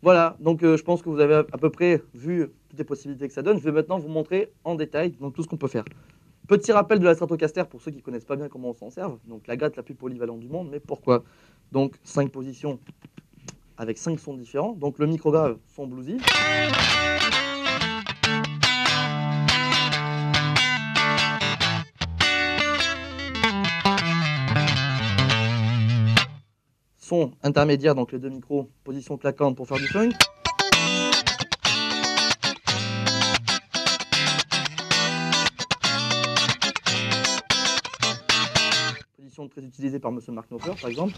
Voilà, donc je pense que vous avez à peu près vu toutes les possibilités que ça donne. Je vais maintenant vous montrer en détail donc, tout ce qu'on peut faire. Petit rappel de la Stratocaster pour ceux qui ne connaissent pas bien comment on s'en sert. Donc la gratte la plus polyvalente du monde, mais pourquoi? Donc 5 positions avec 5 sons différents. Donc le micro grave, son bluesy. Son intermédiaire, donc les deux micros, position claquante pour faire du funk. Position très utilisée par Monsieur Mark Knopfler, par exemple.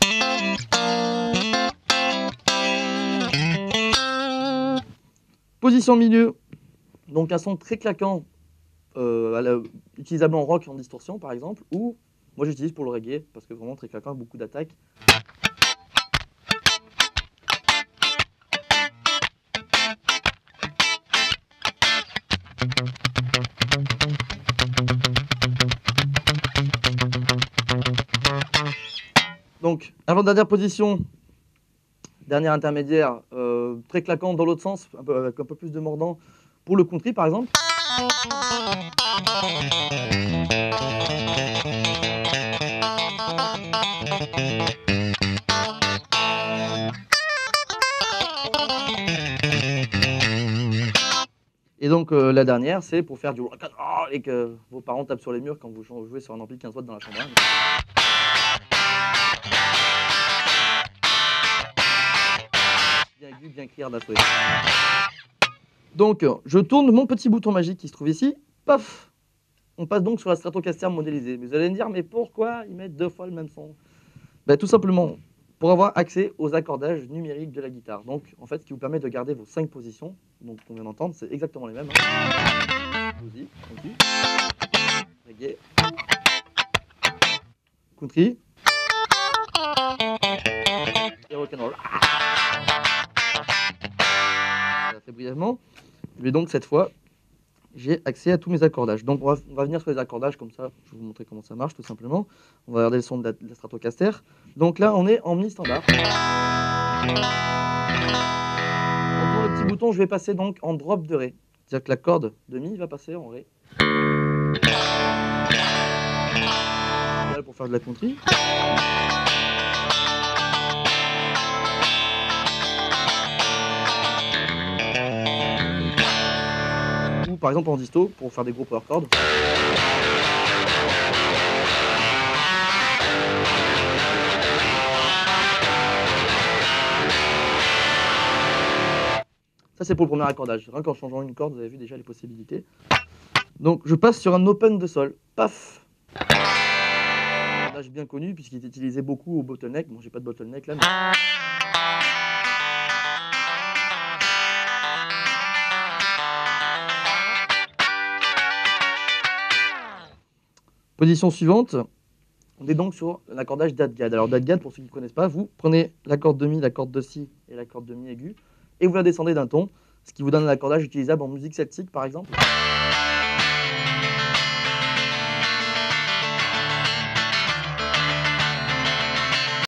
Position milieu, donc un son très claquant, utilisable en rock et en distorsion, par exemple, ou moi j'utilise pour le reggae, parce que vraiment très claquant, beaucoup d'attaques. Donc, avant-dernière position, dernière intermédiaire, très claquant dans l'autre sens, avec un peu plus de mordant, pour le country par exemple. Et donc la dernière, c'est pour faire du rock and roll et que vos parents tapent sur les murs quand vous jouez sur un ampli 15 watts dans la chambre. Bien aigu, bien criard d'assaut. Donc je tourne mon petit bouton magique qui se trouve ici, paf. On passe donc sur la Stratocaster modélisée. Mais vous allez me dire, mais pourquoi ils mettent 2 fois le même son? Ben, tout simplement pour avoir accès aux accordages numériques de la guitare. Donc, en fait, ce qui vous permet de garder vos 5 positions, donc qu'on vient d'entendre, c'est exactement les mêmes. Bluesy, funky, reggae, country et rock'n'roll. Ça fait brièvement. Mais donc, cette fois, j'ai accès à tous mes accordages. Donc, on va venir sur les accordages comme ça. Je vais vous montrer comment ça marche, tout simplement. On va regarder le son de la Stratocaster. Donc là, on est en mi standard. Pour le petit bouton, je vais passer donc en drop de Ré. C'est-à-dire que la corde de Mi va passer en Ré. Pour faire de la country. Ou par exemple en disto pour faire des gros power chords. Ça, c'est pour le premier accordage. Rien qu'en changeant une corde, vous avez vu déjà les possibilités. Donc, je passe sur un open de sol. Paf! Accordage bien connu, puisqu'il est utilisé beaucoup au bottleneck. Bon, j'ai pas de bottleneck là, mais... Position suivante, on est donc sur l'accordage d'Adgad. Alors d'Adgad, pour ceux qui ne connaissent pas, vous prenez la corde de Mi, la corde de Si et la corde de Mi aiguë, et vous la descendez d'un ton, ce qui vous donne un accordage utilisable en musique celtique par exemple.